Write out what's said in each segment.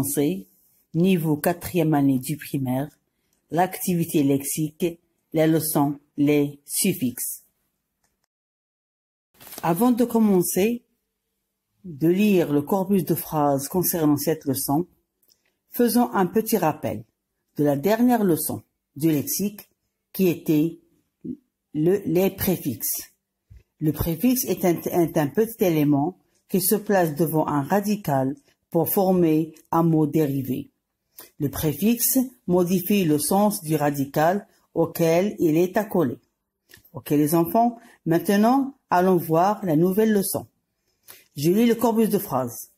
commencer, niveau 4e année du primaire, l'activité lexique, les leçons, les suffixes. Avant de commencer de lire le corpus de phrases concernant cette leçon, faisons un petit rappel de la dernière leçon du lexique qui était les préfixes. Le préfixe est un petit élément qui se place devant un radical pour former un mot dérivé. Le préfixe modifie le sens du radical auquel il est accolé. Ok les enfants, maintenant allons voir la nouvelle leçon. Je lis le corpus de phrases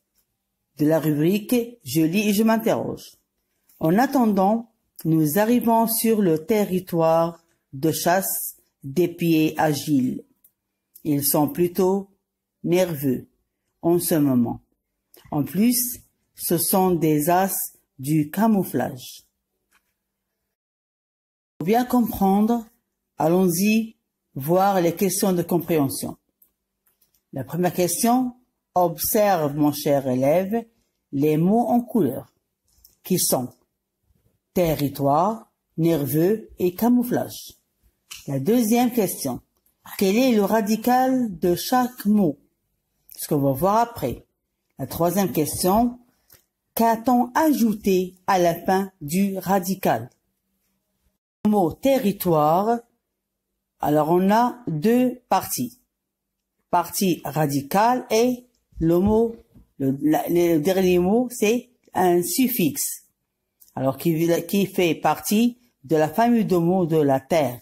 de la rubrique « Je lis et je m'interroge ». En attendant, nous arrivons sur le territoire de chasse des pieds agiles. Ils sont plutôt nerveux en ce moment. En plus, ce sont des as du camouflage. Pour bien comprendre, allons-y voir les questions de compréhension. La première question, observe mon cher élève les mots en couleur qui sont territoire, nerveux et camouflage. La deuxième question, quel est le radical de chaque mot? Ce qu'on va voir après. La troisième question, qu'a-t-on ajouté à la fin du radical? Le mot territoire, alors on a deux parties. Partie radicale et le dernier mot, c'est un suffixe. Alors qui fait partie de la famille de mots de la terre.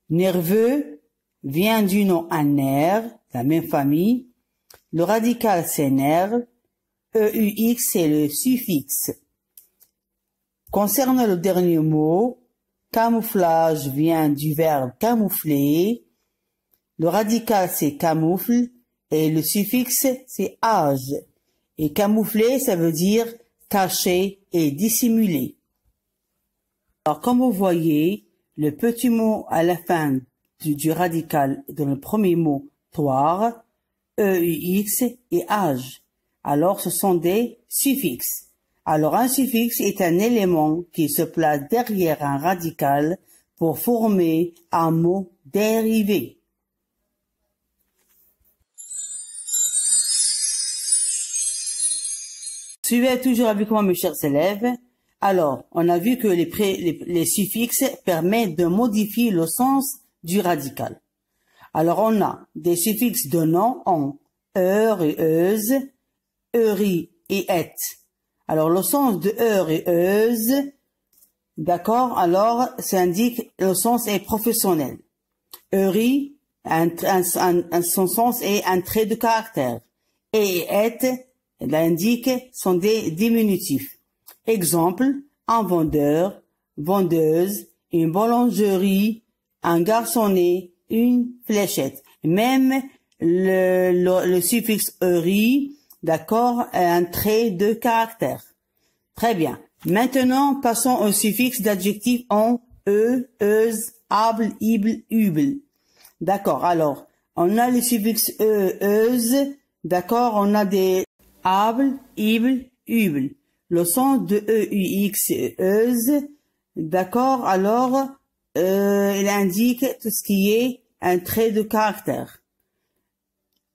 Nerveux vient du nom un nerf, la même famille. Le radical c'est nerf. EUX c'est le suffixe. Concernant le dernier mot, camouflage vient du verbe camoufler. Le radical c'est camoufle et le suffixe c'est age. Et camoufler ça veut dire cacher et dissimuler. Alors comme vous voyez, le petit mot à la fin du radical dans le premier mot toire, EUX et age. Alors ce sont des suffixes. Alors un suffixe est un élément qui se place derrière un radical pour former un mot dérivé. Suivez toujours avec moi mes chers élèves. Alors, on a vu que les suffixes permettent de modifier le sens du radical. Alors, on a des suffixes de nom en heure et euse, euri et et. Alors, le sens de heure et euse, d'accord, alors, ça indique le sens est professionnel. Euri, son sens est un trait de caractère. Et et, elle indique sont des diminutifs. Exemple, un vendeur, vendeuse, une boulangerie, un garçonnet, une fléchette. Même le suffixe -eri, d'accord, un trait de caractère. Très bien. Maintenant, passons au suffixe d'adjectif en euse, able, ible, übel. D'accord. Alors, on a le suffixe euse, d'accord, on a des able, ible, übel. Le sens de EUX, euse, d'accord, alors, il indique tout ce qui est un trait de caractère.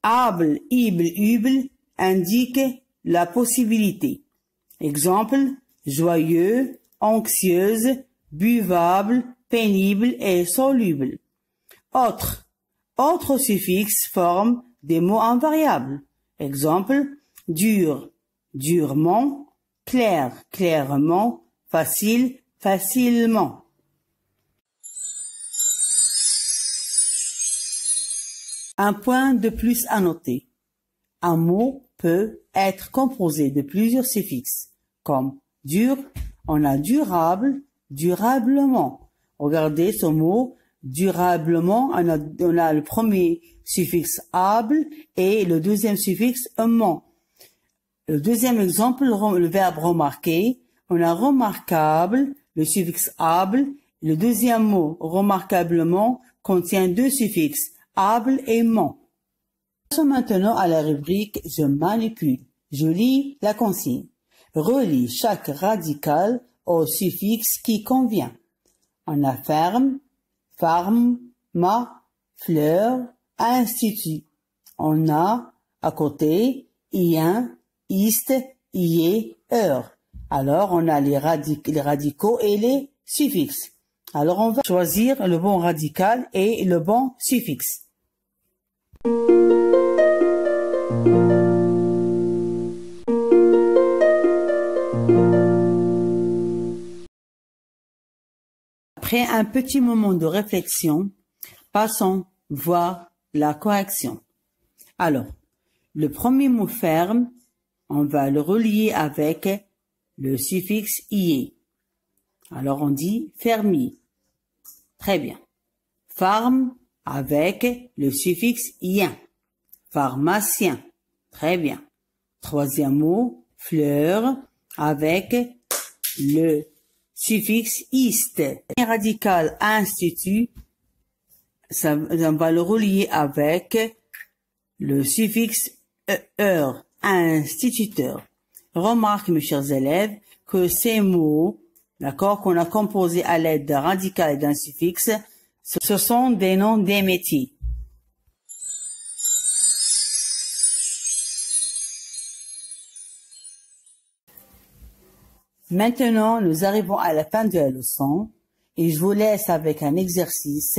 Able, ible, übel indique la possibilité. Exemple, joyeux, anxieuse, buvable, pénible et soluble. Autre suffixe forme des mots invariables. Exemple, dur, durement, clair, clairement, facile, facilement. Un point de plus à noter. Un mot peut être composé de plusieurs suffixes, comme dur, on a durable, durablement. Regardez ce mot, durablement, on a le premier suffixe able et le deuxième suffixe ment. Le deuxième exemple, le verbe remarquer, on a remarquable, le suffixe able. Le deuxième mot, remarquablement, contient deux suffixes, able et ment. Passons maintenant à la rubrique « Je manipule ». Je lis la consigne. relie chaque radical au suffixe qui convient. On a ferme, farm, ma, fleur, institut. On a à côté ien, ist, ié, heure. Alors on a les radicaux et les suffixes. Alors on va choisir le bon radical et le bon suffixe. Après un petit moment de réflexion, passons voir la correction. Alors, le premier mot ferme, on va le relier avec le suffixe ié. Alors on dit fermier. Très bien. Farm avec le suffixe ien. Pharmacien. Très bien. Troisième mot, fleur avec le suffixe ist. Radical institut, on va le relier avec le suffixe heure, instituteur. Remarque, mes chers élèves, que ces mots, d'accord, qu'on a composés à l'aide d'un radical et d'un suffixe, ce sont des noms des métiers. Maintenant, nous arrivons à la fin de la leçon et je vous laisse avec un exercice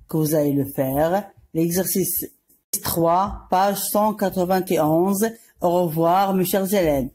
que vous allez le faire. L'exercice 3, page 191. Au revoir, mes chers élèves.